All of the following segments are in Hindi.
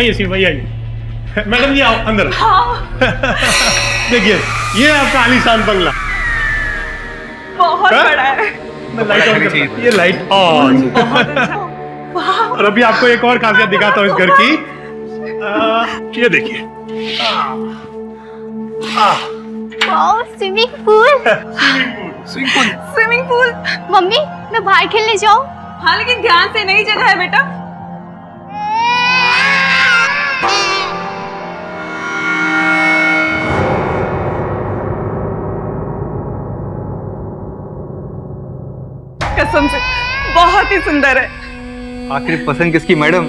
आइए शिव भाई आइए। मैडम जी आओ अंदर। देखिए ये आपका आलीशान बंगला। बहुत बड़ा है। लाइट ऑन कर, ये लाइट ऑन। और अभी आपको एक और खासियत दिखाता हूँ इस घर की। ये देखिए swimming pool. Swimming pool. Mummy मैं बाहर खेलने जाऊँ? हाँ लेकिन ध्यान से, नई जगह है बेटा। कसम से बहुत ही सुंदर है। आखिर पसंद किसकी मैडम?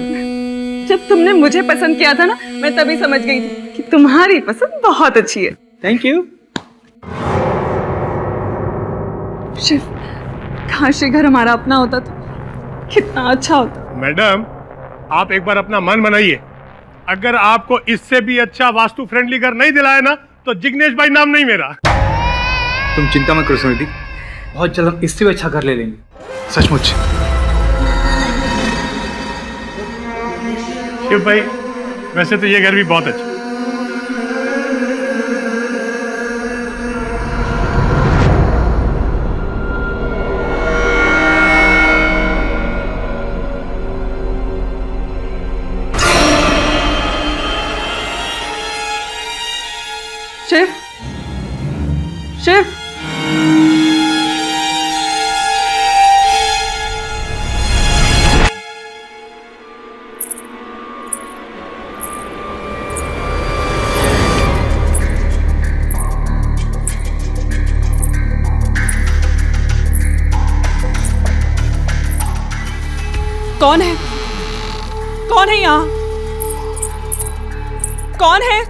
जब तुमने मुझे पसंद किया था ना, मैं तभी समझ गई थी कि तुम्हारी पसंद बहुत अच्छी है। Thank you. शिव, काश ये घर हमारा अपना होता तो कितना अच्छा होता। मैडम आप एक बार अपना मन बनाइए, अगर आपको इससे भी अच्छा वास्तु फ्रेंडली घर नहीं दिलाया ना तो जिग्नेश भाई नाम नहीं मेरा। तुम चिंता मत करो सुनिधि, बहुत जल्द हम इससे भी अच्छा घर ले लेंगे, सचमुच। शिव भाई वैसे तो ये घर भी बहुत अच्छा। शिव, शिव, कौन है? कौन है यहाँ? कौन है?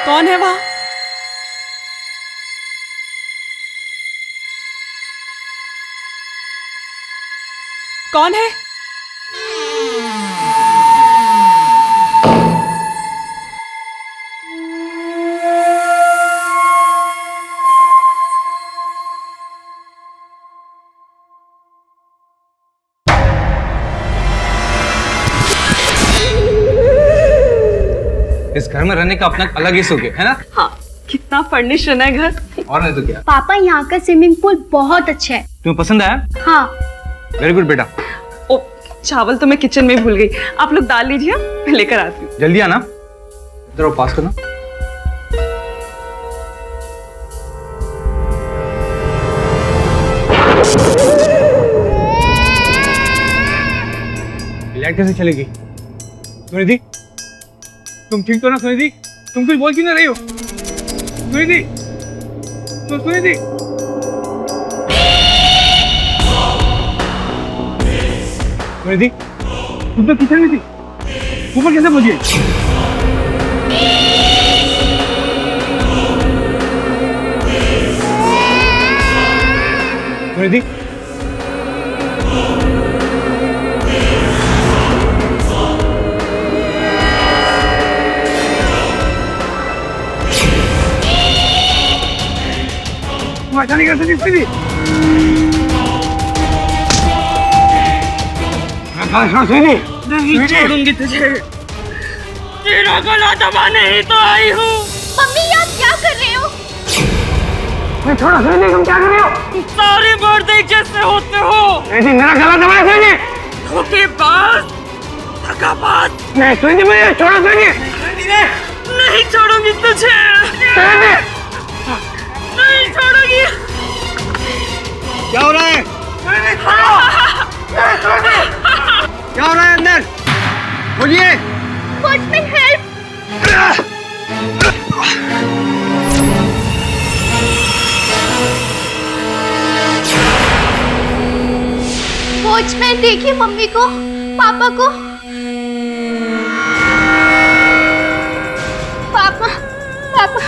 कौन है वहां? कौन है? इस घर में रहने का अपना अलग ही सुख है ना? हाँ, कितना फर्निश्ड है घर। और नहीं तो क्या। पापा यहाँ का स्विमिंग पूल बहुत अच्छा है। तुम्हें पसंद आया? हाँ। वेरी गुड बेटा। ओ, चावल तो मैं किचन में भूल गई, आप लोग दाल लीजिए, मैं लेकर आती हूँ। जल्दी आना, इधर पास करना। लाइट कैसे चलेगी? सुनिधि, तुम ठीक तो ना? सुनिधि, तुम कुछ बोल क्यों नहीं रही हो? सुनिधि, सुनिधि, सुनिधि, तुम तो किचन में थी, ऊपर कैसे पहुंच गई? सुनिधि, अच्छा नहीं कर सकती कोई भी। नहीं छोड़ूंगी तुझे, तेरा गला दबाने ही तो आई हूँ। मम्मी आप क्या कर रहे हो? मैं थोड़ा सुनिधि, तुम क्या कर रहे हो? सारे मर्द एक जैसे होते हो। नहीं, मेरा गला दबाया सुनिधि। धोखेबाज, धोखेबाज। नहीं सुनिधि, मुझे छोड़ो सुनिधि। नहीं छोड़ूंगी तुझे, नहीं छोड़ूंगी। क्या हो रहा है? क्या हो रहा है अंदर? बोलिए। Watchman help. वॉचमैन देखिए मम्मी को, पापा को। पापा, पापा,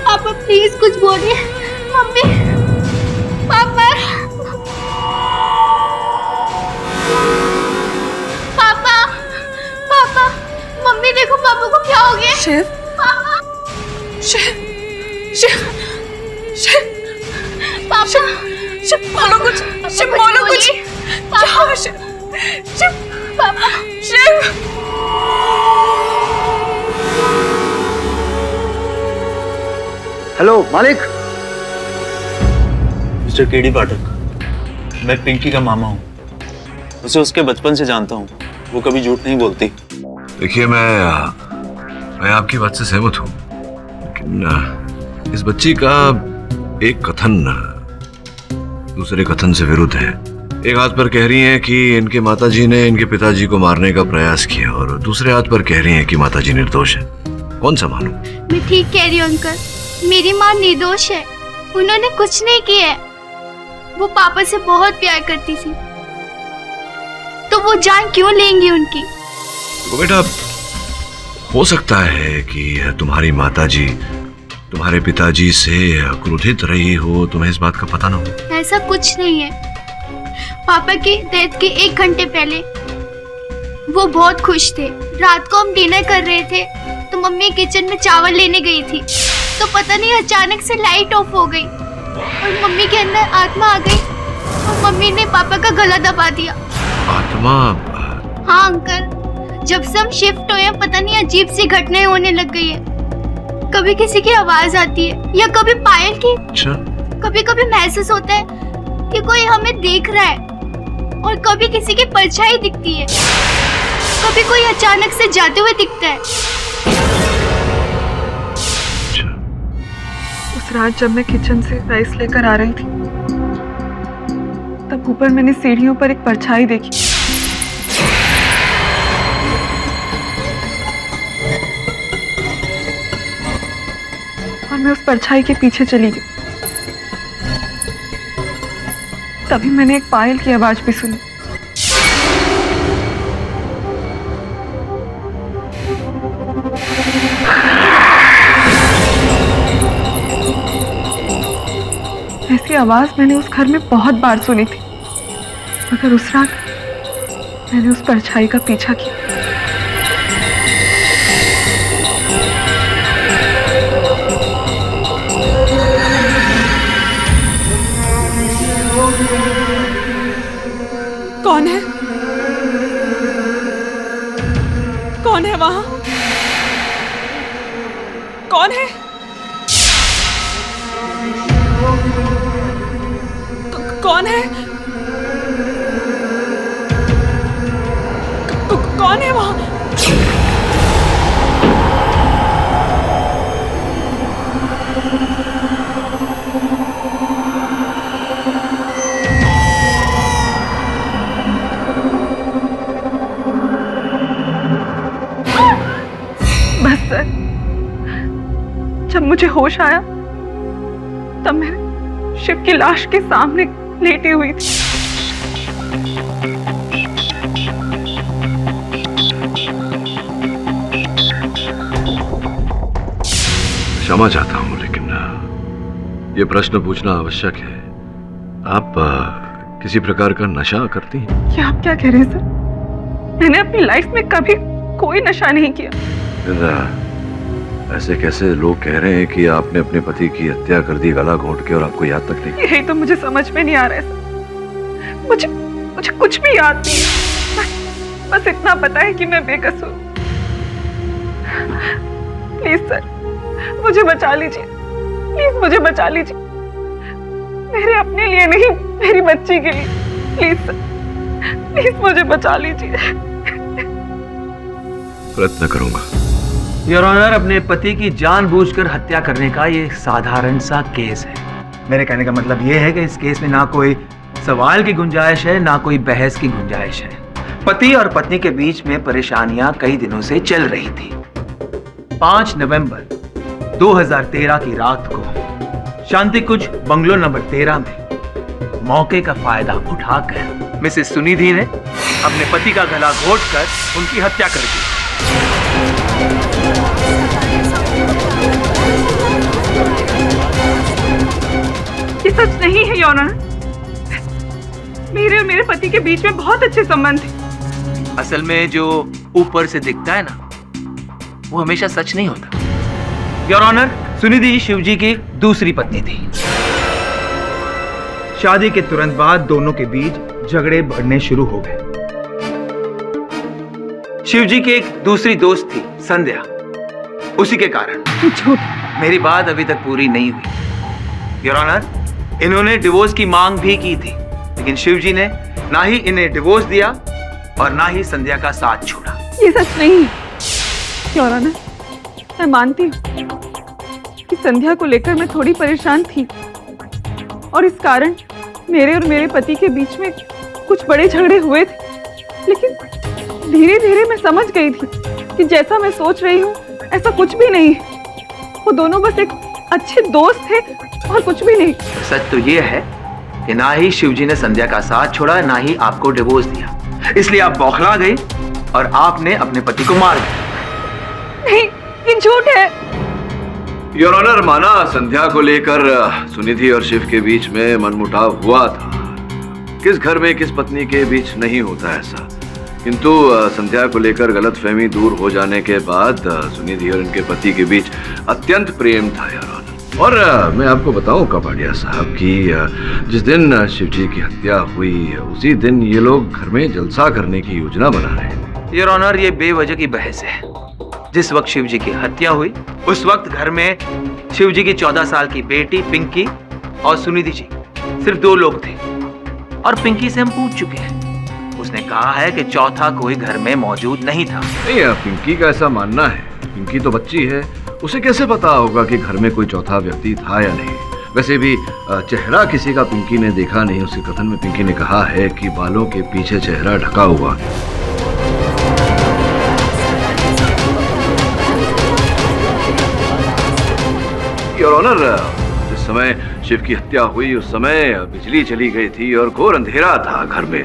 पापा प्लीज कुछ बोलिए। मम्मी, पापा, पापा, पापा, मम्मी देखो पापा को क्या हो गया? शिव, पापा, शिव बोलो कुछ, शिव बोलो कुछ। जाओ शिव, शिव पापा शिव। हेलो मालिक। मिस्टर केडी पाठक, मैं पिंकी का मामा हूँ। उसे उसके बचपन से जानता हूँ, वो कभी झूठ नहीं बोलती। देखिए मैं आपकी बात से सहमत हूँ, लेकिन इस बच्ची का एक कथन दूसरे कथन से विरुद्ध है। एक हाथ पर कह रही हैं कि इनके माताजी ने इनके पिताजी को मारने का प्रयास किया और दूसरे हाथ पर कह रही हैं कि माताजी निर्दोष है। कौन सा मानूं? मैं ठीक कह रही हूँ अंकल, मेरी माँ निर्दोष है, उन्होंने कुछ नहीं किया है। वो पापा से बहुत प्यार करती थी, तो वो जान क्यों लेंगी उनकी? तो बेटा, हो सकता है कि तुम्हारी माताजी तुम्हारे पिताजी से क्रोधित रही हो, तुम्हें इस बात का पता ना हो। ऐसा कुछ नहीं है। पापा की डेथ के 1 घंटे पहले वो बहुत खुश थे। रात को हम डिनर कर रहे थे तो मम्मी किचन में चावल लेने गई थी, तो पता नहीं अचानक से लाइट ऑफ हो गई और मम्मी के अंदर आत्मा आ गई और मम्मी ने पापा का गला दबा दिया। आत्मा? हाँ अंकल, जब से हम शिफ्ट हुए हैं पता नहीं अजीब सी घटनाएं होने लग गई है। कभी किसी की आवाज आती है या कभी पायल की। अच्छा। कभी कभी महसूस होता है कि कोई हमें देख रहा है और कभी किसी की परछाई दिखती है, कभी कोई अचानक से जाते हुए दिखता है। उस रात जब मैं किचन से राइस लेकर आ रही थी, तब ऊपर मैंने सीढ़ियों पर एक परछाई देखी। और मैं उस परछाई के पीछे चली गई। तभी मैंने एक पायल की आवाज भी सुनी। ऐसी आवाज मैंने उस घर में बहुत बार सुनी थी, मगर उस रात मैंने उस परछाई का पीछा किया। कौन है? कौन है वहां? कौन है? कौन है? कौन है वहां? बस सर, जब मुझे होश आया तब मैं शिव की लाश के सामने लेटी हुई थी। क्षमा चाहता हूं, लेकिन ये प्रश्न पूछना आवश्यक है। आप किसी प्रकार का नशा करती हैं? क्या आप क्या कह रहे हैं सर? मैंने अपनी लाइफ में कभी कोई नशा नहीं किया। ऐसे कैसे लोग कह रहे हैं कि आपने अपने पति की हत्या कर दी गला घोंट के और आपको याद तक नहीं? यही तो मुझे समझ में नहीं आ रहा है सर। मुझे कुछ भी याद नहीं है। बस इतना पता है कि मैं बेकसूर हूं। प्लीज सर, मुझे बचा लीजिए। प्लीज मुझे बचा लीजिए, मेरे अपने लिए नहीं, मेरी बच्ची के लिए। प्लीज सर, प्लीज मुझे बचा लीजिए। प्रयत्न करूंगा। योर ऑनर, अपने पति की जानबूझकर हत्या करने का ये साधारण सा केस है। मेरे कहने का मतलब ये है कि इस केस में ना कोई सवाल की गुंजाइश है, ना कोई बहस की गुंजाइश है। पति और पत्नी के बीच में परेशानियां कई दिनों से चल रही थी। 5 नवंबर 2013 की रात को शांति कुंज बंगलो नंबर 13 में मौके का फायदा उठाकर मिसेस सुनिधि ने अपने पति का गला घोंटकर उनकी हत्या कर दी। ये सच नहीं है योर ऑनर। मेरे और मेरे पति के बीच में बहुत अच्छे संबंध थे। असल में जो ऊपर से दिखता है ना, वो हमेशा सच नहीं होता। योर ऑनर, सुनिधि शिवजी की दूसरी पत्नी थी। शादी के तुरंत बाद दोनों के बीच झगड़े बढ़ने शुरू हो गए। शिवजी की एक दूसरी दोस्त थी संध्या, उसी के कारण। झूठ। मेरी बात अभी तक पूरी नहीं हुई योर ऑनर। इन्होंने डिवोर्स की मांग भी की थी, लेकिन शिवजी ने ना ही इन्हें डिवोर्स दिया और ना ही संध्या का साथ छोड़ा। ये सच नहीं है योर ऑनर। मैं मानती हूँ कि संध्या को लेकर मैं थोड़ी परेशान थी और इस कारण मेरे और मेरे पति के बीच में कुछ बड़े झगड़े हुए थे, लेकिन धीरे धीरे मैं समझ गई थी कि जैसा मैं सोच रही हूँ ऐसा कुछ भी नहीं है। वो दोनों बस एक अच्छे दोस्त थे और कुछ भी नहीं। सच तो ये है कि ना ही शिवजी ने संध्या का साथ छोड़ा, ना ही आपको डिवोर्स दिया, इसलिए आप बौखला गई और आपने अपने पति को मार दिया। नहीं, ये झूठ है। योर ऑनर, माना संध्या को लेकर सुनिधि और शिव के बीच में मनमुटाव हुआ था। किस घर में किस पत्नी के बीच नहीं होता ऐसा, किंतु संध्या को लेकर गलतफहमी दूर हो जाने के बाद सुनिधि और इनके पति के बीच अत्यंत प्रेम था योर ऑनर। और मैं आपको बताऊं कपाड़िया साहब कि जिस दिन शिवजी की हत्या हुई उसी दिन ये लोग घर में जलसा करने की योजना बना रहे थे। योर ऑनर, ये बेवजह की बहस है। जिस वक्त शिवजी की हत्या हुई उस वक्त घर में शिवजी की 14 साल की बेटी पिंकी और सुनिधि जी सिर्फ 2 लोग थे, और पिंकी से हम पूछ चुके हैं। उसने कहा है कि चौथा कोई घर में मौजूद नहीं था। नहीं, पिंकी का ऐसा मानना है। पिंकी तो बच्ची है, उसे कैसे पता होगा कि घर में कोई चौथा व्यक्ति था या नहीं। वैसे भी चेहरा किसी का पिंकी ने देखा नहीं। उसके कथन में पिंकी ने कहा है कि बालों के पीछे चेहरा ढका हुआ है। योर ऑनर, जिस समय शिव की हत्या हुई उस समय बिजली चली गई थी और घोर अंधेरा था घर में।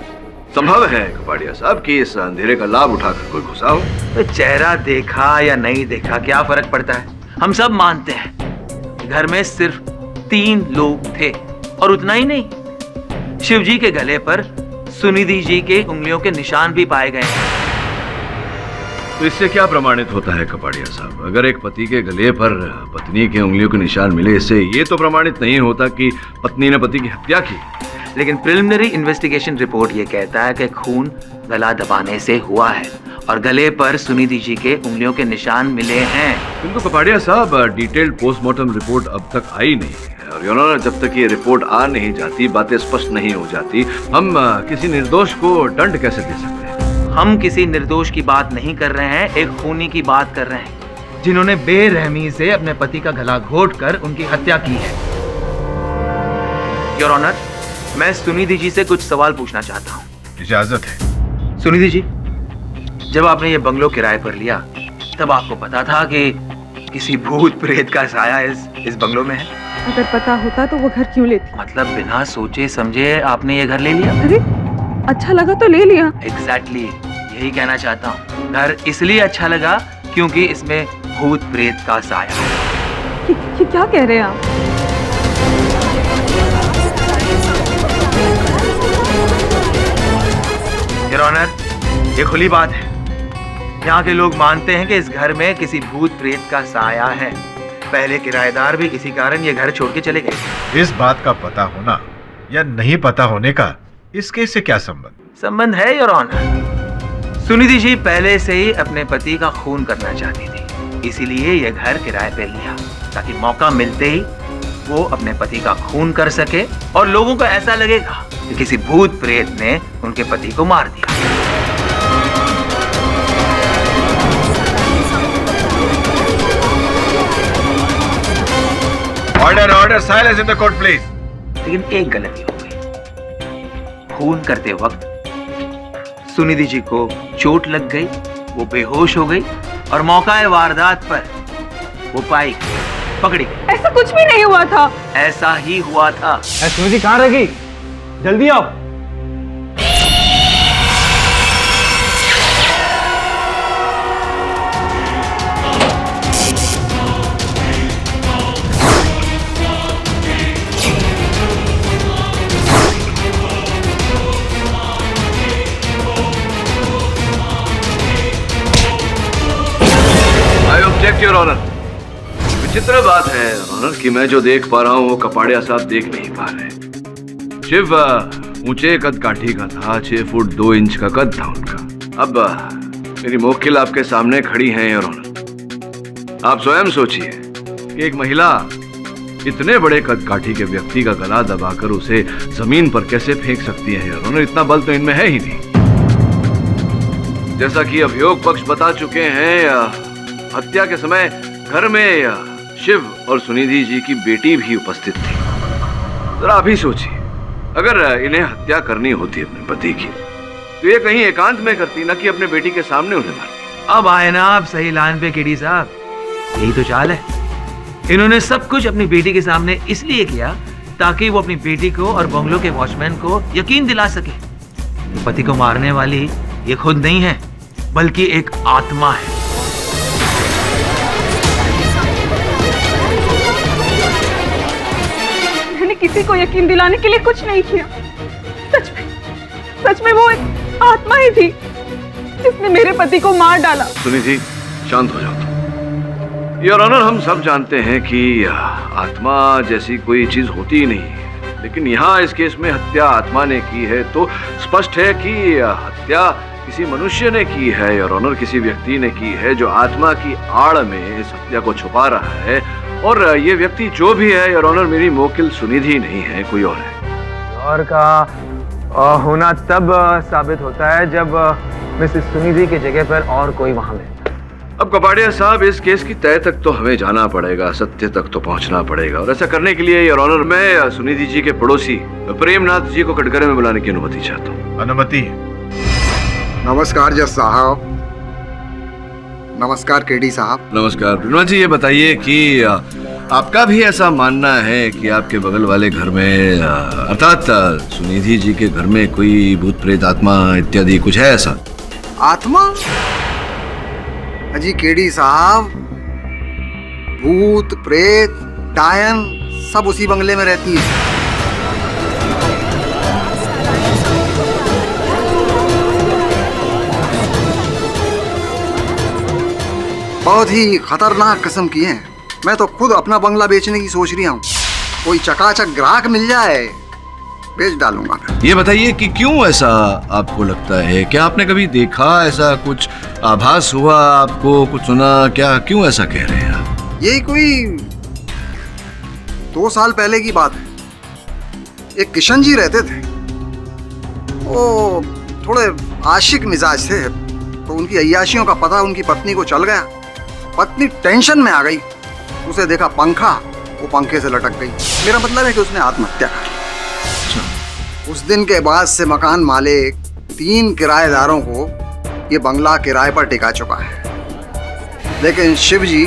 संभव है कपाड़िया साहब कि इस अंधेरे का लाभ उठाकर कोई घुसा हो। तो चेहरा देखा या नहीं देखा क्या फर्क पड़ता है। हम सब मानते हैं घर में सिर्फ 3 लोग थे, और उतना ही नहीं, शिवजी के गले पर सुनिधि जी के उंगलियों के निशान भी पाए गए हैं। तो इससे क्या प्रमाणित होता है कपाड़िया साहब? अगर एक पति के गले पर पत्नी के उंगलियों के निशान मिले, इससे ये तो प्रमाणित नहीं होता कि पत्नी ने पति की हत्या की। लेकिन प्रिलिमिनरी इन्वेस्टिगेशन रिपोर्ट ये कहता है कि खून गला दबाने से हुआ है और गले पर सुनिधि जी के उंगलियों के निशान मिले हैं। किंतु कपाड़िया साहब, डिटेल्ड पोस्टमार्टम रिपोर्ट अब तक आई नहीं है, और योर ऑनर, जब तक ये रिपोर्ट आ नहीं जाती, बातें स्पष्ट नहीं हो जाती, हम किसी निर्दोष को दंड कैसे दे सकते हैं? हम किसी निर्दोष की बात नहीं कर रहे हैं, एक खूनी की बात कर रहे हैं जिन्होंने बेरहमी से अपने पति का गला घोंटकर उनकी हत्या की है। योर ऑनर, मैं सुनिधि जी से कुछ सवाल पूछना चाहता हूँ। इजाजत है। सुनिधि जी, जब आपने ये बंगलो किराए पर लिया तब आपको पता था कि किसी भूत प्रेत का साया इस बंगलो में है? अगर पता होता तो वो घर क्यों लेती? मतलब बिना सोचे समझे आपने ये घर ले लिया? अरे अच्छा लगा तो ले लिया। एग्जैक्टली, यही कहना चाहता हूँ। घर इसलिए अच्छा लगा क्योंकि इसमें भूत प्रेत का साया है। ये क्या कह रहे हैं आप? योर ऑनर, ये खुली बात है। यहाँ के लोग मानते हैं कि इस घर में किसी भूत प्रेत का साया है। पहले किराएदार भी इसी कारण ये घर छोड़ के चले गए। इस बात का पता होना या नहीं पता होने का इस केस से क्या संबंध? संबंध है योर ऑनर। सुनिधि जी पहले से ही अपने पति का खून करना चाहती थी, इसीलिए ये घर किराए पे लिया ताकि मौका मिलते ही वो अपने पति का खून कर सके और लोगों को ऐसा लगेगा कि किसी भूत प्रेत ने उनके पति को मार दिया। Order order, silence in the court please. लेकिन एक गलती हो गई। खून करते वक्त सुनिधि जी को चोट लग गई, वो बेहोश हो गई और मौका वारदात पर वो पाई पकड़ी गई। ऐसा कुछ भी नहीं हुआ था। ऐसा ही हुआ था। सुनिधि कहाँ रह गई? जल्दी आओ। I object your honour. विचित्र बात है ऑनर कि मैं जो देख पा रहा हूँ वो कपाड़िया साहब देख नहीं पा रहे। शिव ऊंचे कद काठी का था, 6 फुट 2 इंच का कद था उनका। अब मेरी मोक्किल आपके सामने खड़ी हैं योर ऑनर। आप स्वयं सोचिए कि एक महिला इतने बड़े कद काठी के व्यक्ति का गला दबाकर उसे जमीन पर कैसे फेंक सकती है योर ऑनर। इतना बल तो इनमें है ही नहीं। जैसा कि अभियोग पक्ष बता चुके हैं, हत्या के समय घर में शिव और सुनिधि जी की बेटी भी उपस्थित थी। जरा आप ही सोचिए, अगर इन्हें हत्या करनी होती अपने पति की तो ये कहीं एकांत में करती, ना कि अपने बेटी के सामने उन्हें मारती। अब आए ना आप सही लाइन पे केडी साहब। यही तो चाल है। इन्होंने सब कुछ अपनी बेटी के सामने इसलिए किया ताकि वो अपनी बेटी को और बंगलो के वॉचमैन को यकीन दिला सके तो पति को मारने वाली ये खुद नहीं है, बल्कि एक आत्मा है। मैंने किसी को यकीन दिलाने के लिए कुछ नहीं किया। सच में वो एक आत्मा ही थी जिसने मेरे पति को मार डाला। सुनिधि, शांत हो जाओ तुम। योर ऑनर, हम सब जानते हैं कि आत्मा जैसी कोई चीज होती ही नहीं है, लेकिन यहाँ इस केस में हत्या आत्मा ने की है तो स्पष्ट है कि हत्या किसी मनुष्य ने की है योर ऑनर, किसी व्यक्ति ने की है जो आत्मा की आड़ में इस हत्या को छुपा रहा है। और ये व्यक्ति जो भी है योर ऑनर, मेरी मोक्किल सुनिधि नहीं है, कोई और है। और का होना तब साबित होता है जब मिसेस सुनिधि की जगह पर और कोई वहां मिलता है। अब कपाड़िया साहब, इस केस की तय तक तो हमें जाना पड़ेगा, सत्य तक तो पहुंचना पड़ेगा। और ऐसा करने के लिए योर ऑनर, मैं सुनिधि जी के पड़ोसी प्रेमनाथ जी को कटघरे में बुलाने की अनुमति चाहता हूँ। अनुमति। नमस्कार जज साहब। नमस्कार केडी साहब। नमस्कार प्रेमनाथ जी। ये बताइए कि आपका भी ऐसा मानना है कि आपके बगल वाले घर में, अर्थात सुनिधि जी के घर में कोई भूत प्रेत आत्मा इत्यादि कुछ है ऐसा? आत्मा? अजी केडी साहब, भूत प्रेत डायन सब उसी बंगले में रहती है। बहुत ही खतरनाक किस्म की हैं। मैं तो खुद अपना बंगला बेचने की सोच रही हूँ। कोई चकाचक ग्राहक मिल जाए, बेच डालूंगा। ये बताइए कि क्यों ऐसा आपको लगता है? क्या आपने कभी देखा, ऐसा कुछ आभास हुआ आपको, कुछ सुना क्या? क्यों ऐसा कह रहे हैं आप? यही कोई 2 साल पहले की बात है। एक किशन जी रहते थे, वो थोड़े आशिक मिजाज थे, तो उनकी अय्याशियों का पता उनकी पत्नी को चल गया। पत्नी टेंशन में आ गई, उसे देखा पंखा, वो पंखे से लटक गई। मेरा मतलब है कि उसने आत्महत्या कर ली। उस दिन के बाद से मकान मालिक 3 किराएदारों को ये बंगला किराए पर टिका चुका है। लेकिन शिव जी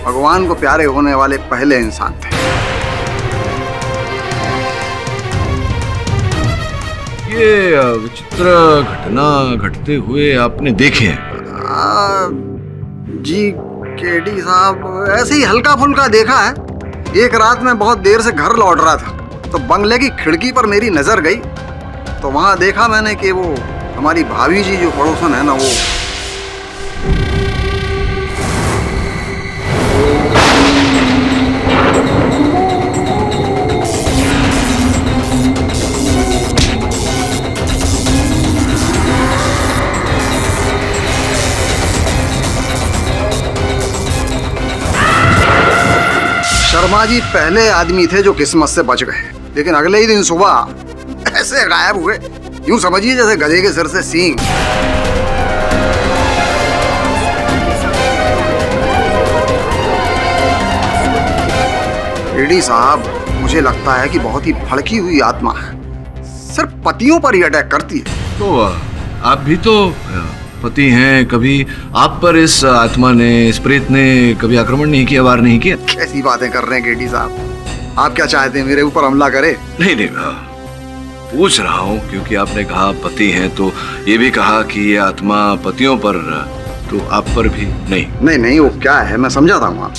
भगवान को प्यारे होने वाले पहले इंसान थे। ये विचित्र घटना घटते हुए आपने देखे? जी केडी साहब, ऐसे ही हल्का फुल्का देखा है। एक रात में बहुत देर से घर लौट रहा था तो बंगले की खिड़की पर मेरी नजर गई, तो वहां देखा मैंने कि वो हमारी भाभी जी जो पड़ोसन है ना, वो शर्मा जी पहले आदमी थे जो किस्मत से बच गए, लेकिन अगले ही दिन सुबह ऐसे गायब हुए, यूं समझिए जैसे गधे के सिर से सींग। केडी साहब, मुझे लगता है कि बहुत ही भड़की हुई आत्मा है, सिर्फ पतियों पर ही अटैक करती है। तो आप भी तो पति हैं, कभी आप पर इस आत्मा ने, इस प्रेत ने कभी आक्रमण नहीं किया, वार नहीं किया? कैसी बातें कर रहे हैं केडी साहब? आप क्या चाहते हैं, मेरे ऊपर हमला करे? नहीं, पूछ रहा हूँ क्योंकि आपने कहा पति हैं, तो ये भी कहा कि ये आत्मा पतियों पर, तो आप पर भी नहीं? नहीं, वो क्या है, मैं समझाता हूँ।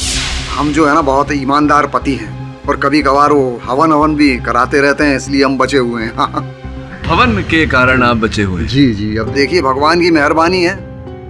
हम जो है ना बहुत ईमानदार पति हैं, और कभी कभार वो हवन भी कराते रहते हैं, इसलिए हम बचे हुए हैं। हवन के कारण आप बचे हुए? जी, अब देखिए भगवान की मेहरबानी है,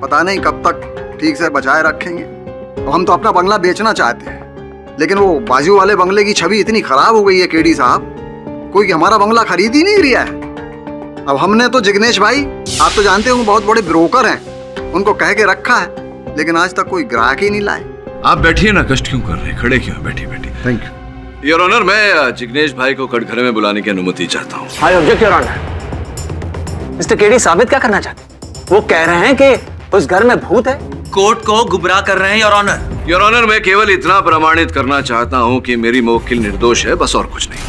पता नहीं कब तक ठीक से बचाए रखेंगे। तो हम तो अपना बंगला बेचना चाहते हैं, लेकिन वो बाजू वाले बंगले की छवि इतनी खराब हो गई है केडी साहब कोई हमारा बंगला खरीद ही नहीं लिया है। अब हमने तो जिग्नेश भाई, आप तो जानते हो बहुत बड़े ब्रोकर हैं, उनको कह के रखा है, लेकिन आज तक कोई ग्राहक ही नहीं लाए। आप बैठिए ना, कष्ट क्यों कर रहे हैं, खड़े क्यों हैं? बैठिए बैठिए। थैंक यू योर ऑनर, मैं जिग्नेश भाई को कटघरे में बुलाने की अनुमति चाहता हूँ। I object your honour. Mister KD साबित क्या करना चाहते हैं? वो कह रहे हैं कि उस घर में भूत है। कोर्ट को गुमराह कर रहे हैं योर ऑनर। योर ऑनर, मैं केवल इतना प्रमाणित करना चाहता हूँ कि मेरी मुवक्किल निर्दोष है, बस और कुछ नहीं।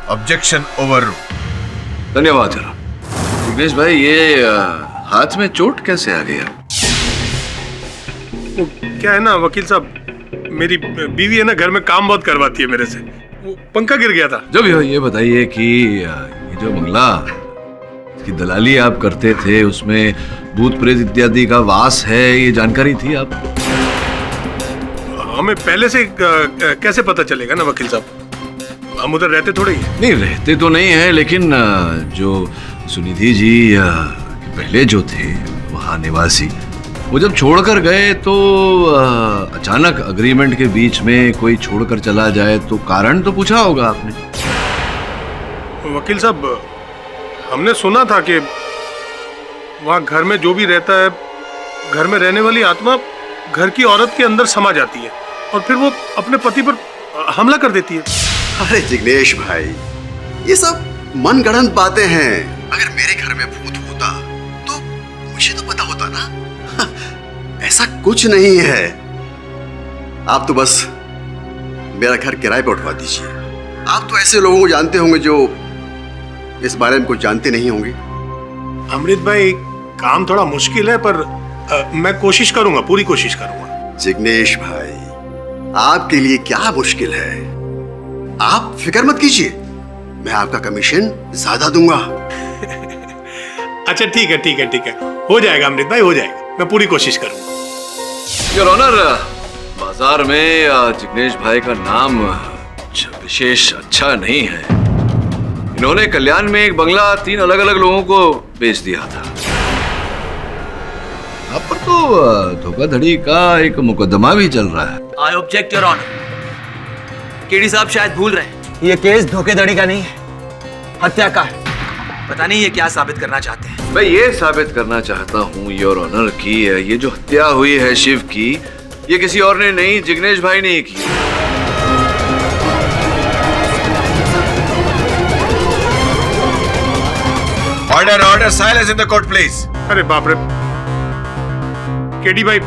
Objection over. धन्यवाद योर ऑनर। जिग्नेश भाई, ये हाथ में चोट कैसे आ गया? वो क्या है ना वकील साहब, मेरी बीवी है ना, घर में काम बहुत करवाती है मेरे से, वो पंखा गिर गया था। जब ये बताइए कि ये जो बंगला की दलाली आप करते थे, उसमें भूत प्रेत इत्यादि का वास है, ये जानकारी थी आपको? हमें पहले से कैसे पता चलेगा ना वकील साहब, हम उधर रहते थोड़े ही हैं। नहीं, रहते तो नहीं है, लेकिन जो सुनिधि जी पहले जो थे वहाँ निवासी, वो जब छोड़कर गए तो अचानक अग्रीमेंट के बीच में कोई छोड़कर चला जाए तो कारण तो पूछा होगा आपने। वकील साहब, हमने सुना था कि वहाँ घर में जो भी रहता है, घर में रहने वाली आत्मा घर की औरत के अंदर समा जाती है और फिर वो अपने पति पर हमला कर देती है। अरे जिग्नेश भाई, ये सब मनगढ़ंत बातें हैं। अगर मेरे घर में भूत होता तो मुझे तो पता होता ना। ऐसा कुछ नहीं है। आप तो बस मेरा घर किराए पर उठवा दीजिए। आप तो ऐसे लोगों को जानते होंगे जो इस बारे में कुछ जानते नहीं होंगे। अमृत भाई, काम थोड़ा मुश्किल है, पर मैं कोशिश करूंगा, पूरी कोशिश करूंगा। जिग्नेश भाई, आपके लिए क्या मुश्किल है? आप फिक्र मत कीजिए, मैं आपका कमीशन ज्यादा दूंगा। अच्छा ठीक है, ठीक है, ठीक है, हो जाएगा अमृत भाई, हो जाएगा, मैं पूरी कोशिश करूंगा। योर ऑनर, बाजार में जिग्नेश भाई का नाम विशेष अच्छा नहीं है। इन्होंने कल्याण में एक बंगला 3 अलग अलग लोगों को बेच दिया था। अब पर तो धोखाधड़ी का एक मुकदमा भी चल रहा है। I object your honour. KD साहब शायद भूल रहे हैं, ये केस धोखेधड़ी का नहीं है, हत्या का है। पता नहीं ये क्या साबित करना चाहते हैं। मैं ये साबित करना चाहता हूँ योर ऑनर कि ये जो हत्या हुई है शिव की, ये किसी और ने नहीं, जिग्नेश भाई ने ही की। Order order, silence in the court please. अरे बाप रे, केडी भाई,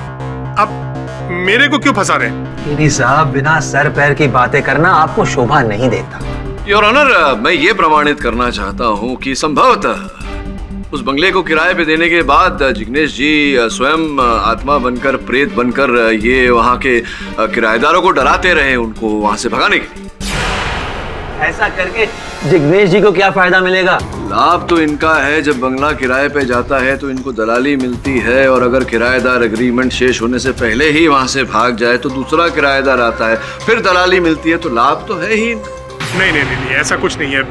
आप मेरे को क्यों फंसा रहे हैं? केडी साहब, बिना सर पैर की बातें करना आपको शोभा नहीं देता। योर ऑनर, मैं ये प्रमाणित करना चाहता हूँ कि संभवतः उस बंगले को किराए पे देने के बाद जिग्नेश जी स्वयं आत्मा बनकर, प्रेत बनकर ये वहाँ के किराएदारों को डराते रहे, उनको वहाँ से भगाने के लिए। ऐसा करके जिग्नेश जी को क्या फायदा मिलेगा? लाभ तो इनका है, जब बंगला किराए पे जाता है तो इनको दलाली मिलती है, और अगर किराएदार एग्रीमेंट शेष होने से पहले ही वहाँ से भाग जाए तो दूसरा किराएदार आता है, फिर दलाली मिलती है, तो लाभ तो है ही। नहीं नहीं नहीं, ऐसा कुछ नहीं है,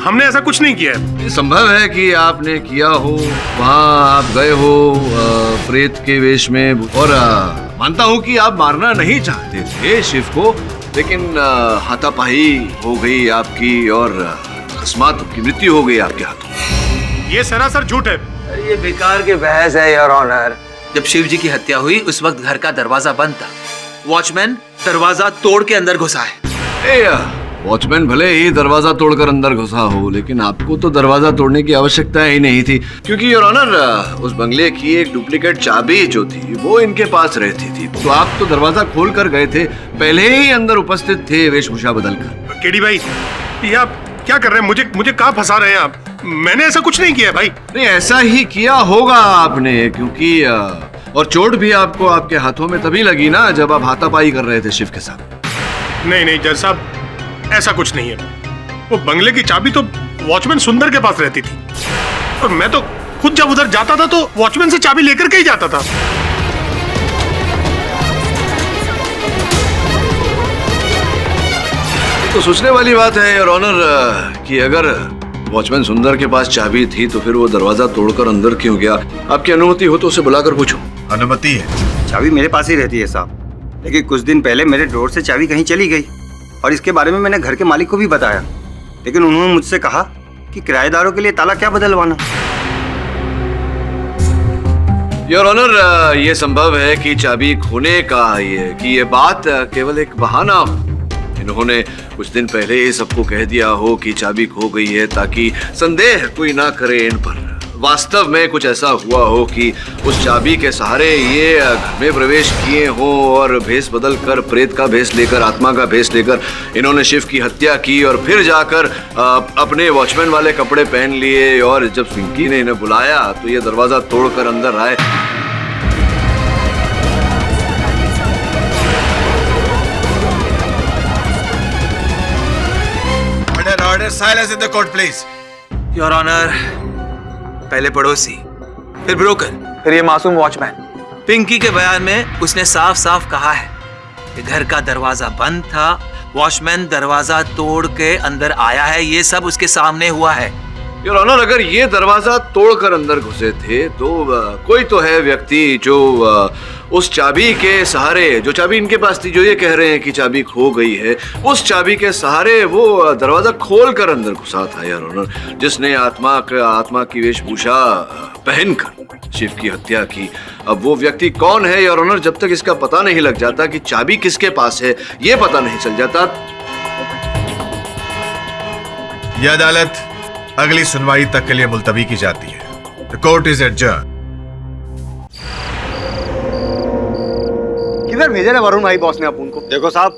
हमने ऐसा कुछ नहीं किया है। ये संभव है कि आपने किया हो, वहाँ आप गए हो प्रेत के वेश में, और मानता हूँ कि आप मारना नहीं चाहते थे शिव को, लेकिन हाथापाई हो गई आपकी और अकस्मात की मृत्यु हो गई आपके हाथों। ये सरासर झूठ है। ये बेकार की बहस है योर ऑनर। जब शिव जी की हत्या हुई उस वक्त घर का दरवाजा बंद था, वॉचमैन दरवाजा तोड़ के अंदर घुसा है। वॉचमैन भले ही दरवाजा तोड़कर अंदर घुसा हो, लेकिन आपको तो दरवाजा तोड़ने की आवश्यकता ही नहीं थी, क्योंकि योर ऑनर उस बंगले की एक डुप्लीकेट चाबी जो थी वो इनके पास रहती थी, तो आप तो दरवाजा खोल कर गए थे, पहले ही अंदर उपस्थित थे वेशभूषा बदलकर। केडी भाई, ये आप क्या कर रहे हैं? मुझे कहाँ फंसा रहे हैं आप? मैंने ऐसा कुछ नहीं किया भाई। नहीं, ऐसा ही किया होगा आपने, क्योंकि और चोट भी आपको आपके हाथों में तभी लगी ना जब आप हाथापाई कर रहे थे शिव के साथ। नहीं जज साहब, ऐसा कुछ नहीं है। वो बंगले की चाबी तो वॉचमैन सुंदर के पास रहती थी, और मैं तो खुद जब उधर जाता था तो वॉचमैन से चाबी लेकर के ही जाता था। तो सोचने वाली बात है योर ऑनर कि अगर वॉचमैन सुंदर के पास चाबी थी तो फिर वो दरवाजा तोड़कर अंदर क्यों गया? आपकी अनुमति हो तो उसे बुलाकर पूछो। अनुमति है। चाबी मेरे पास ही रहती है साहब, लेकिन कुछ दिन पहले मेरे ड्रॉर से चाबी कहीं चली गई, और इसके बारे में मैंने घर के मालिक को भी बताया। लेकिन उन्होंने मुझसे कहा कि किराएदारों के लिए ताला क्या बदलवाना। योर ऑनर, ये संभव है कि चाबी खोने का ये बात केवल एक बहाना हो। इन्होंने कुछ दिन पहले ही सबको कह दिया हो कि चाबी खो गई है ताकि संदेह कोई ना करे इन पर। वास्तव में कुछ ऐसा हुआ हो कि उस चाबी के सहारे ये घर में प्रवेश किए हो और भेष बदल कर, प्रेत का भेष लेकर, आत्मा का भेष लेकर इन्होंने शिव की हत्या की और फिर जाकर अपने वॉचमैन वाले कपड़े पहन लिए और जब पिंकी ने इन्हें बुलाया तो ये दरवाजा तोड़कर अंदर आए। Order silence in the court, please. Your honour, पहले पड़ोसी, फिर ब्रोकर, फिर ये मासूम वॉचमैन। पिंकी के बयान में उसने साफ साफ कहा है कि घर का दरवाजा बंद था, वॉचमैन दरवाजा तोड़ के अंदर आया है। ये सब उसके सामने हुआ है। योर ऑनर, अगर ये दरवाजा तोड़कर अंदर घुसे थे तो कोई तो है व्यक्ति जो उस चाबी के सहारे, जो चाबी इनके पास थी, जो ये कह रहे हैं कि चाबी खो गई है, उस चाबी के सहारे वो दरवाजा खोलकर अंदर घुसा था योर ऑनर, जिसने आत्मा की वेशभूषा पहनकर शिव की हत्या की। अब वो व्यक्ति कौन है योर ऑनर, जब तक इसका पता नहीं लग जाता कि चाबी किसके पास है, ये पता नहीं चल जाता। यह अदालत अगली सुनवाई तक के लिए मुलतवी की जाती है। The court is adjourned. किधर भेजा है वरुण भाई बॉस ने अपन को? देखो साहब,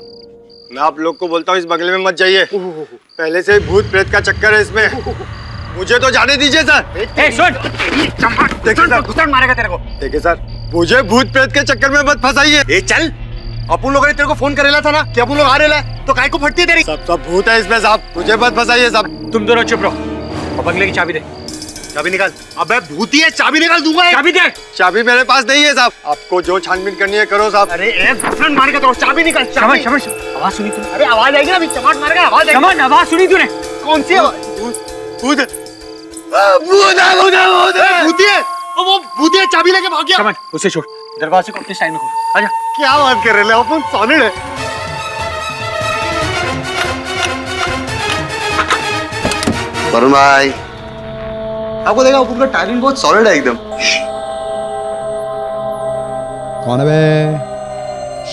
मैं आप लोग को बोलता हूँ इस बंगले में मत जाइए। पहले से भूत प्रेत का चक्कर है इसमें। मुझे तो जाने दीजिए सर। देखिए सर, मारेगा तेरे को। देखिए सर, मुझे भूत प्रेत के चक्कर में मत फंसाइए। चल, अपन लोगों ने तेरे को फोन करेला था ना कि अपन लोग आ रहे हैं, तो काय को फटती है तेरी? सब भूत है इसमें साहब, मुझे मत फंसाइए साहब। तुम दोनों चुप रहो और बंगले की चाबी दे। चाबी निकाल। अबे भूती है, चाबी निकाल दूंगा। चाबी दे। चाबी मेरे पास नहीं है साहब, आपको जो छानबीन करनी है करो साहब। अरे एक घुसन मारेगा तो चाबी निकाल। समझ आवाज सुनी तूने? अरे आवाज आएगी ना, अभी चमाट मारेगा, आवाज आएगी। समझ, आवाज सुनी तूने? कौन सी आवाज? भूत भूती है, वो भूती है, चाबी लेके भाग गया। समझ, उसे छोड़, दरवाजे को अपने साइड में खोल। आजा। क्या बात कर रहे हो अपन? सॉलिड है। वरुण भाई, आपको देखा अपन का टाइमिंग बहुत सॉलिड है एकदम। कौन है बे?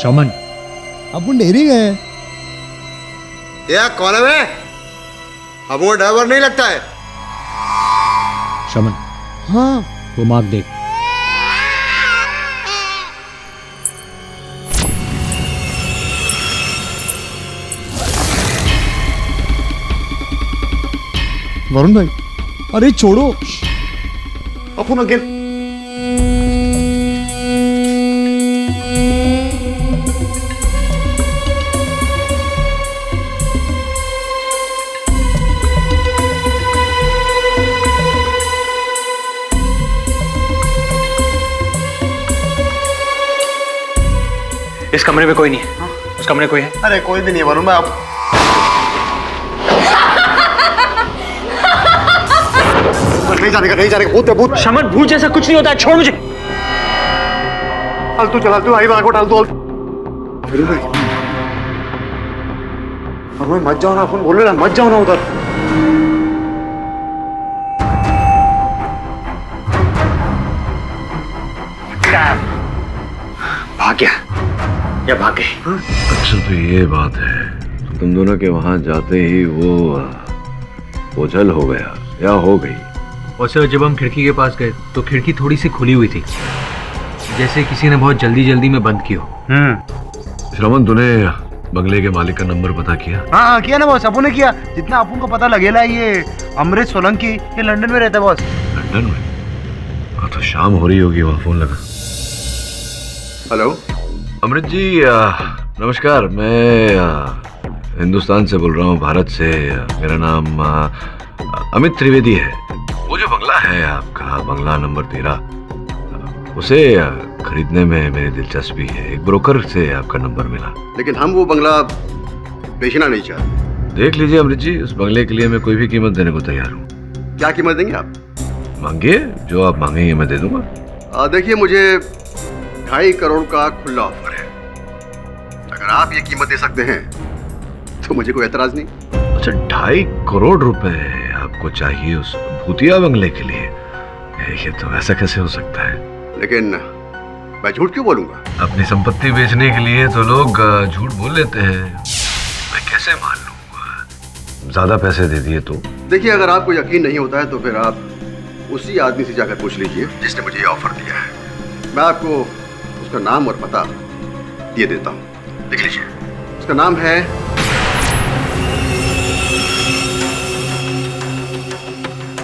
शमन। अपन डेरी गए। ये कौन है बे? अब वो ड्राइवर नहीं लगता है। शमन। हाँ, वो मार्क देख। वरुण भाई, अरे छोड़ो। अपन अगेन। इस कमरे में कोई नहीं है। उस कमरे में कोई है? अरे कोई भी नहीं है वरुण भाई। आप नहीं जाने का, नहीं जाने का। भूत है, भूत। शमन, भूत जैसा कुछ नहीं होता है, छोड़ मुझे। तू चला, तू आई को डाल दो। वरुण भाई, मत जाओ ना, अपन बोल रहे ना, मत जाओ ना उधर। भाग गया या भाग गए? अच्छा तो ये बात है, तुम दोनों के वहां जाते ही वो ओझल हो गया या हो गई? और सर, जब हम खिड़की के पास गए तो खिड़की थोड़ी सी खुली हुई थी, जैसे किसी ने बहुत जल्दी जल्दी में बंद की हो। श्रवण, तूने बंगले के मालिक का नंबर पता किया? हाँ किया ना बॉस, अपन ने किया। जितना अपन को पता लगेला, ये अमृत सोलंकी, ये लंदन में रहता है बॉस। लंदन में? हाँ तो शाम हो रही होगी, वहाँ फोन लगा। हेलो अमृत जी, नमस्कार। मैं हिंदुस्तान से बोल रहा हूँ, भारत से। मेरा नाम अमित त्रिवेदी है। वो जो बंगला है आपका, बंगला नंबर 13, उसे खरीदने में मेरी दिलचस्पी है। एक ब्रोकर से आपका नंबर मिला। लेकिन हम वो बंगला बेचना नहीं चाहते। देख लीजिए अमृत जी, उस बंगले के लिए मैं कोई भी कीमत देने को तैयार हूँ। क्या कीमत देंगे आप? मांगिए, जो आप मांगेंगे मैं दे दूंगा। देखिए, मुझे 2.5 करोड़ का खुला ऑफर है। अगर आप ये कीमत दे सकते हैं तो मुझे कोई एतराज नहीं। अच्छा 2.5 करोड़ रुपए आपको चाहिए उस भूतिया बंगले के लिए? ये तो ऐसा कैसे हो सकता है? लेकिन मैं झूठ क्यों बोलूंगा? अपनी संपत्ति बेचने के लिए तो लोग झूठ बोल लेते हैं। मैं कैसे मान लूं? ज्यादा पैसे दे दिए तो? देखिए, अगर आपको यकीन नहीं होता है तो फिर आप उसी आदमी से जाकर पूछ लीजिए जिसने मुझे ये ऑफर दिया है। मैं आपको उसका नाम और पता दे देता हूँ, लिख लीजिए। उसका नाम है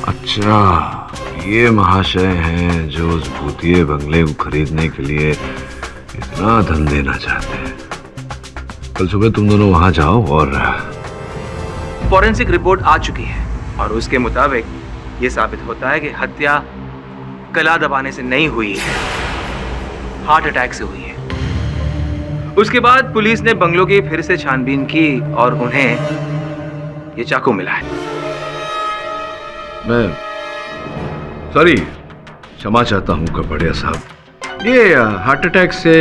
अच्छा, ये महाशय हैं जो उस भूतिये बंगले को खरीदने के लिए इतना धन देना चाहते हैं। कल सुबह तुम दोनों वहां जाओ और फॉरेंसिक रिपोर्ट आ चुकी है और उसके मुताबिक ये साबित होता है कि हत्या गला दबाने से नहीं हुई है, हार्ट अटैक से हुई है। उसके बाद पुलिस ने बंगलों की फिर से छानबीन की और उन्हें ये चाकू मिला है। मैं सॉरी, क्षमा चाहता हूँ कपड़िया साहब। ये हार्ट अटैक से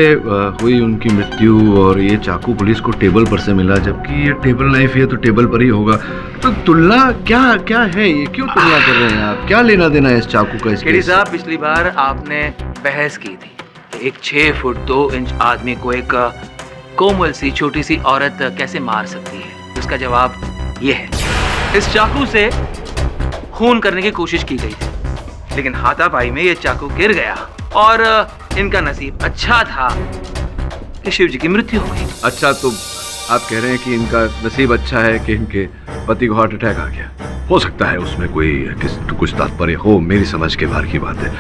हुई उनकी मृत्यु और ये चाकू पुलिस को टेबल पर से मिला, जबकि ये टेबल नाइफ है तो टेबल पर ही होगा। तो तुलना क्या क्या है ये? क्यों तुलना कर रहे हैं आप? क्या लेना देना है इस चाकू का? केडी साहब, पिछली बार आपने बहस की थी कि एक 6 फुट 2 इंच आदमी को एक कोमल सी छोटी सी औरत कैसे मार सकती है। उसका जवाब ये है, इस चाकू से खून करने की कोशिश की गई थी, लेकिन हाथापाई में ये चाकू गिर गया और इनका नसीब अच्छा था कि शिव जी की मृत्यु हो गई। अच्छा, तो आप कह रहे हैं कि इनका नसीब अच्छा है कि इनके पति को हार्ट अटैक आ गया? हो सकता है उसमें कोई कुछ तात्पर्य हो, मेरी समझ के बाहर की बात है।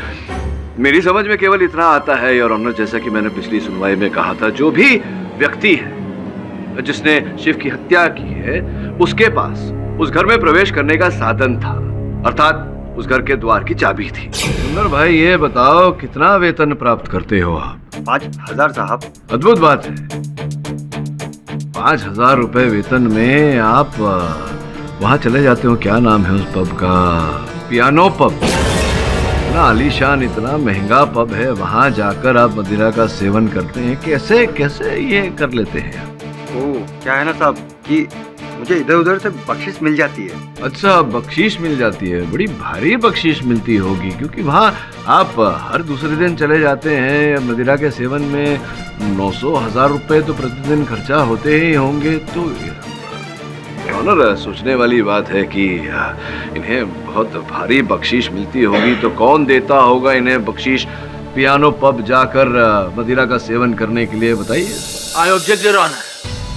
मेरी समझ में केवल इतना आता है योर ऑनर, जैसा कि मैंने पिछली सुनवाई में कहा था, जो भी व्यक्ति है जिसने शिव की हत्या की है उसके पास उस घर में प्रवेश करने का साधन था, अर्थात उस घर के द्वार की चाबी थी। सुंदर भाई, ये बताओ कितना वेतन प्राप्त करते हो आप? 5,000 साहब। अद्भुत बात है। 5,000 रुपए वेतन में आप वहां चले जाते हो। क्या नाम है उस पब का? Piano pub. इतना आलीशान, इतना महंगा पब है, वहां जाकर आप मदिरा का सेवन करते हैं। कैसे कैसे ये कर लेते हैं? क्या है ना साहब कि मुझे इधर उधर से बख्शिश मिल जाती है। अच्छा, बख्शीश मिल जाती है? बड़ी भारी बख्शीश मिलती होगी, क्योंकि वहाँ आप हर दूसरे दिन चले जाते हैं। मदिरा के सेवन में 900-1000 रुपए तो प्रतिदिन खर्चा होते ही होंगे। तो ऑनर, सोचने वाली बात है कि इन्हें बहुत भारी बख्शीश मिलती होगी, तो कौन देता होगा इन्हें बख्शीश पियानो पब जाकर मदिरा का सेवन करने के लिए? बताइए। I object your honour.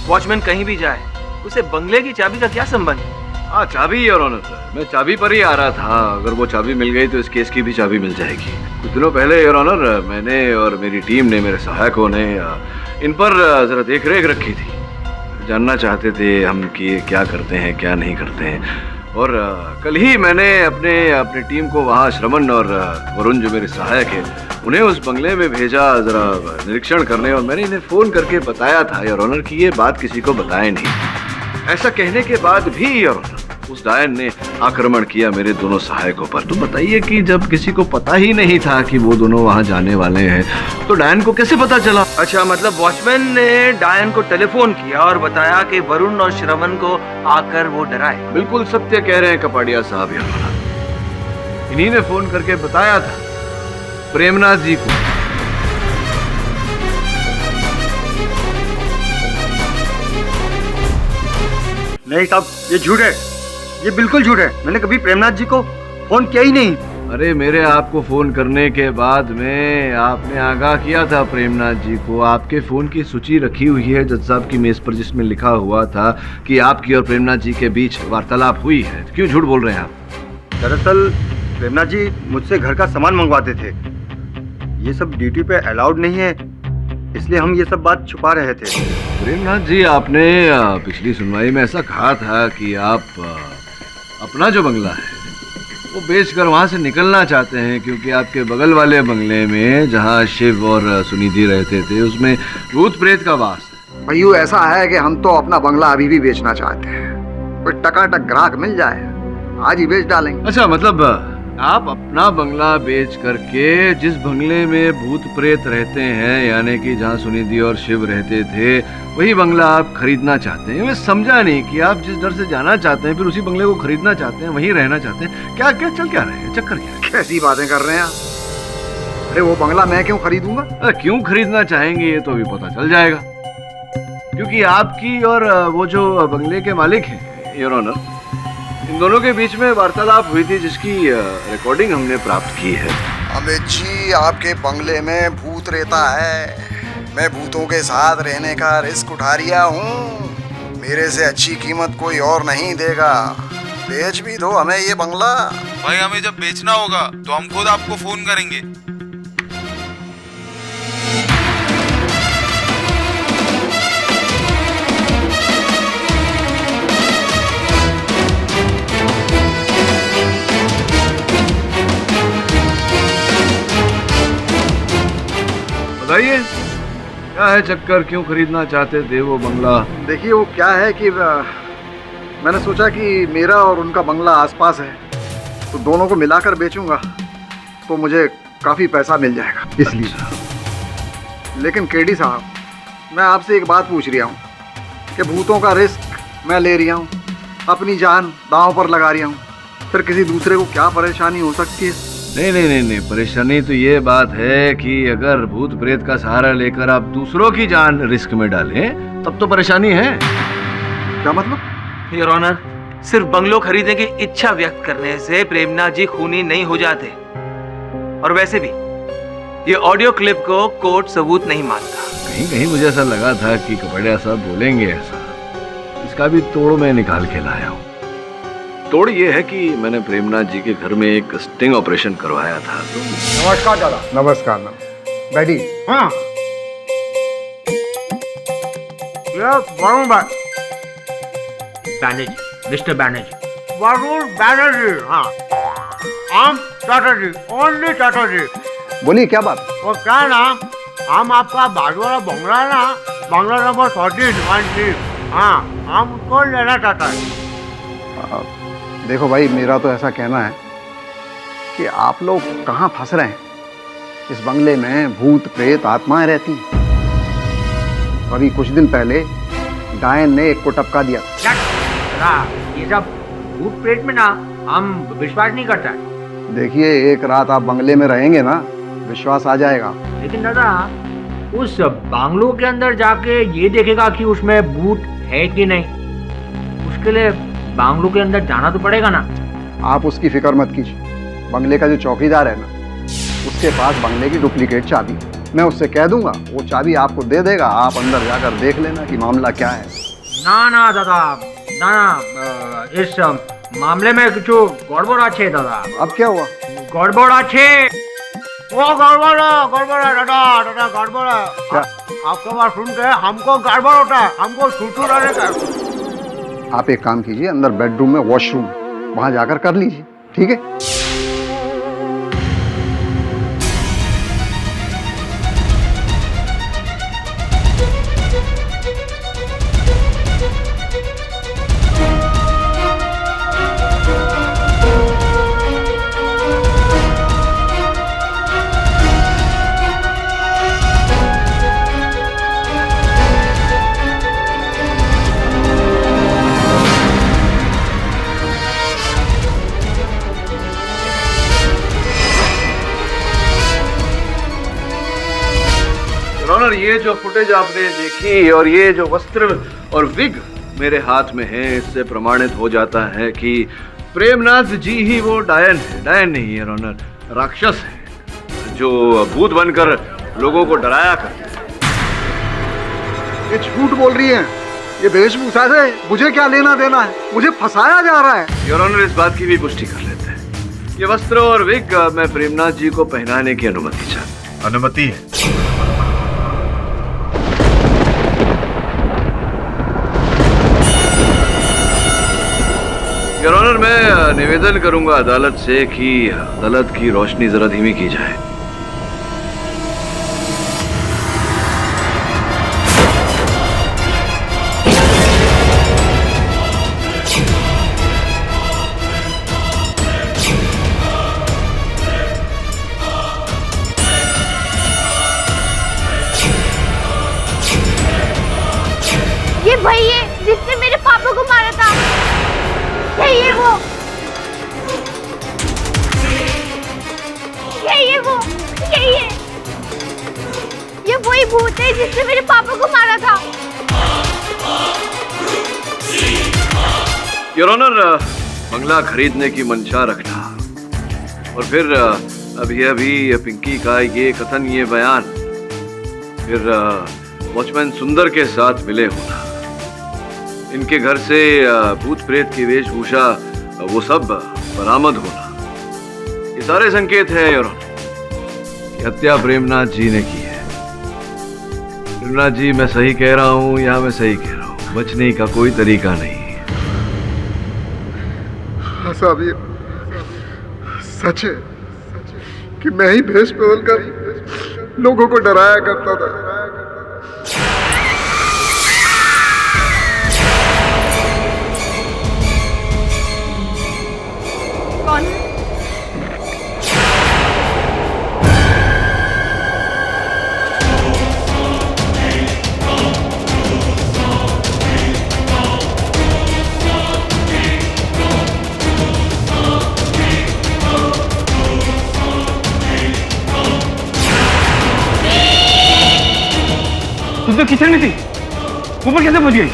Watchman कहीं भी जाए, उसे बंगले की चाबी का क्या संबंध? हाँ, चाबी योर ऑनर, मैं चाबी पर ही आ रहा था। अगर वो चाबी मिल गई तो इस केस की भी चाबी मिल जाएगी। कुछ दिनों पहले योर ऑनर, मैंने और मेरी टीम ने, मेरे सहायकों ने इन पर जरा देख रेख रखी थी। जानना चाहते थे हम कि क्या करते हैं क्या नहीं करते हैं। और कल ही मैंने अपने टीम को वहाँ श्रवण और वरुण जो मेरे सहायक हैं उन्हें उस बंगले में भेजा जरा निरीक्षण करने, और मैंने इन्हें फ़ोन करके बताया था योर ऑनर कि ये बात किसी को बताए नहीं। ऐसा कहने के बाद भी योर ऑनर उस डायन ने आक्रमण किया मेरे दोनों सहायकों पर। तो बताइए कि जब किसी को पता ही नहीं था कि वो दोनों वहाँ जाने वाले हैं, तो डायन को कैसे पता चला? अच्छा, मतलब वॉचमैन ने डायन को टेलीफोन किया और बताया कि वरुण और श्रवण को आकर वो डराए। बिल्कुल सत्य कह रहे हैं कपाड़िया साहब। योर ऑनर, इन्हीं ने फोन करके बताया था प्रेमनाथ जी को। नहीं साहब, ये झूठ है, ये बिल्कुल झूठ है। मैंने कभी प्रेमनाथ जी को फोन किया ही नहीं। अरे मेरे आपको फोन करने के बाद में आपने आगाह किया था प्रेमनाथ जी को। आपके फोन की सूची रखी हुई है जज साहब की मेज पर, जिसमें लिखा हुआ था कि आपकी और प्रेमनाथ जी के बीच वार्तालाप हुई है। क्यों झूठ बोल रहे हैं आप? दरअसल प्रेमनाथ जी मुझसे घर का सामान मंगवाते थे। ये सब ड्यूटी पे अलाउड नहीं है, इसलिए हम ये सब बात छुपा रहे थे। प्रेमनाथ जी, आपने पिछली सुनवाई में ऐसा कहा था कि आप अपना जो बंगला है वो बेचकर वहाँ से निकलना चाहते हैं, क्योंकि आपके बगल वाले बंगले में जहाँ शिव और सुनिधि रहते थे उसमें भूत प्रेत का वास है। भैया, ऐसा है कि हम तो अपना बंगला अभी भी बेचना चाहते हैं। कोई टकाटक ग्राहक मिल जाए, आज ही बेच डालेंगे। अच्छा, मतलब आप अपना बंगला बेच करके जिस बंगले में भूत प्रेत रहते हैं, यानी कि जहाँ सुनिधि और शिव रहते थे, वही बंगला आप खरीदना चाहते हैं। मैं समझा नहीं कि आप जिस डर से जाना चाहते हैं फिर उसी बंगले को खरीदना चाहते हैं, वहीं रहना चाहते हैं। क्या क्या चल क्या रहे हैं, चक्कर क्या है? कैसी बातें कर रहे हैं आप? अरे वो बंगला मैं क्यों खरीदूंगा? अरे क्यों खरीदना चाहेंगे ये तो अभी पता चल जाएगा, क्योंकि आपकी और वो जो बंगले के मालिक हैं योर ऑनर, इन दोनों के बीच में वार्तालाप हुई थी जिसकी रिकॉर्डिंग हमने प्राप्त की है। अमित जी, आपके बंगले में भूत रहता है। मैं भूतों के साथ रहने का रिस्क उठा रिया हूँ। मेरे से अच्छी कीमत कोई और नहीं देगा। बेच भी दो हमें ये बंगला। भाई हमें जब बेचना होगा तो हम खुद आपको फोन करेंगे। बताइए क्या है चक्कर, क्यों खरीदना चाहते थे वो बंगला? देखिए वो क्या है कि मैंने सोचा कि मेरा और उनका बंगला आसपास है, तो दोनों को मिलाकर बेचूंगा तो मुझे काफ़ी पैसा मिल जाएगा, इसलिए। लेकिन केडी साहब, मैं आपसे एक बात पूछ रहा हूँ कि भूतों का रिस्क मैं ले रहा हूँ, अपनी जान दांव पर लगा रहा हूँ, फिर किसी दूसरे को क्या परेशानी हो सकती है? नहीं, परेशानी तो ये बात है कि अगर भूत प्रेत का सहारा लेकर आप दूसरों की जान रिस्क में डालें तब तो परेशानी है। क्या मतलब? योर ऑनर, सिर्फ बंगलो खरीदने की इच्छा व्यक्त करने से प्रेमनाथ जी खूनी नहीं हो जाते, और वैसे भी ये ऑडियो क्लिप को कोर्ट सबूत नहीं मानता। कहीं कहीं मुझे ऐसा लगा था कि कपड़िया साहब बोलेंगे ऐसा, इसका भी तोड़ मैं निकाल के लाया हूँ। तोड़ ये है कि मैंने प्रेमनाथ जी के घर में एक स्टिंग ऑपरेशन करवाया था। नमस्कार दादा। नमस्कार। बैठी। हाँ, वरुण भाई, बैनर्जी, मिस्टर बैनर्जी। वरुण बैनर्जी। हाँ, हम चटर्जी, ओनली चटर्जी। बोलिए क्या बात? वो क्या है ना, हम आपका बाजू वाला बंगला है ना, बंगला नंबर 14 हाँ, हम उसको लेना चाहता है। देखो भाई, मेरा तो ऐसा कहना है कि आप लोग कहाँ फंस रहे हैं। इस बंगले में भूत प्रेत आत्माएं रहती हैं। अभी कुछ दिन पहले डायन ने एक को टपका दिया। ये सब भूत प्रेत में ना हम विश्वास नहीं करता है। देखिए, एक रात आप बंगले में रहेंगे ना, विश्वास आ जाएगा। लेकिन दादा, उस बांग्लो के अंदर जाके ये देखेगा कि उसमें भूत है कि नहीं, उसके लिए बांग्लो के अंदर जाना तो पड़ेगा ना। आप उसकी फिक्र मत कीजिए। बंगले का जो चौकीदार है ना, उसके पास बंगले की डुप्लीकेट चाबी, मैं उससे कह दूंगा, वो चाबी आपको दे देगा। आप अंदर जाकर देख लेना कि मामला क्या है। ना दादा, ना, इस मामले में कुछ गड़बड़ আছে दादा। अब क्या हुआ? गड़बड़ আছে। वो गड़बड़ है दादा, गड़बड़ है। क्या? आपके बात सुन के हमको गड़बड़ होता है, हमको छूटू रहने का। आप एक काम कीजिए, अंदर बेडरूम में वॉशरूम, वहां जाकर कर लीजिए, ठीक है? ये जो फुटेज आपने देखी और ये जो वस्त्र और विग मेरे हाथ में है, इससे प्रमाणित हो जाता है कि प्रेमनाथ जी ही वो डायन है। डायन नहीं है ऑनर, राक्षस है जो भूत बनकर लोगों को डराया करते हैं। ये झूठ बोल रही हैं। ये वेशभूषा से मुझे क्या लेना देना है? मुझे फंसाया जा रहा है। योर ऑनर, इस बात की भी पुष्टि कर लेते हैं। ये वस्त्र और विग मैं प्रेमनाथ जी को पहनाने की अनुमति चाहता हूं। अनुमति है। योर ऑनर, मैं निवेदन करूंगा अदालत से कि अदालत की रोशनी जरा धीमी की जाए। वही भूत है जिसने मेरे पापा को मारा था। योर ऑनर, बंगला खरीदने की मंशा रखना और फिर अभी पिंकी का ये कथन, ये बयान, फिर वॉचमैन सुंदर के साथ मिले होना, इनके घर से भूत प्रेत की वेशभूषा वो सब बरामद होना, ये सारे संकेत है योर ऑनर कि हत्या प्रेमनाथ जी ने की है। प्रेमनाथ जी, मैं सही कह रहा हूँ या मैं सही कह रहा हूँ? बचने का कोई तरीका नहीं। हाँ साहब, ये सच है कि मैं ही भेष बदलकर लोगों को डराया करता था। कौन? तुम तो किचन में थी, ऊपर कैसे पहुंच गई?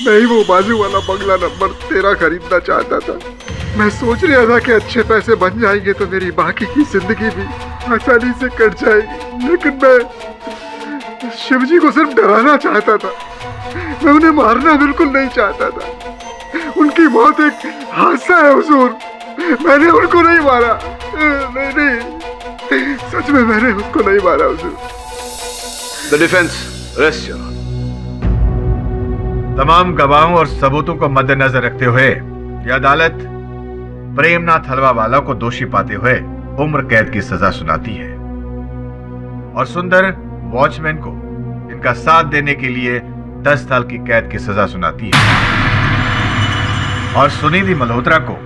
मैं ही वो बाजू वाला बंगला नंबर 13 खरीदना चाहता था। मैं सोच रहा था कि अच्छे पैसे बन जाएंगे तो मेरी बाकी की जिंदगी भी आसानी से कट जाएगी, लेकिन मैं शिवजी को सिर्फ डराना चाहता था। मैं उन्हें मारना बिल्कुल नहीं चाहता था। उनकी मौत एक हादसा है हुजूर, मैंने उनको नहीं मारा। नहीं, सच में मैंने उसको नहीं मारा हुजूर। The defence, rest your honour. तमाम गवाहों और सबूतों को मद्देनजर रखते हुए यह अदालत प्रेमनाथ हलवावाला को दोषी पाते हुए उम्र कैद की सजा सुनाती है और सुंदर वॉचमैन को इनका साथ देने के लिए 10 साल की कैद की सजा सुनाती है और सुनिधि मल्होत्रा को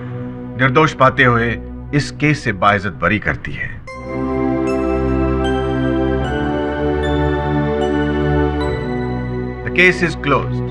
निर्दोष पाते हुए इस केस से बाइज्जत बरी करती है। The case is closed.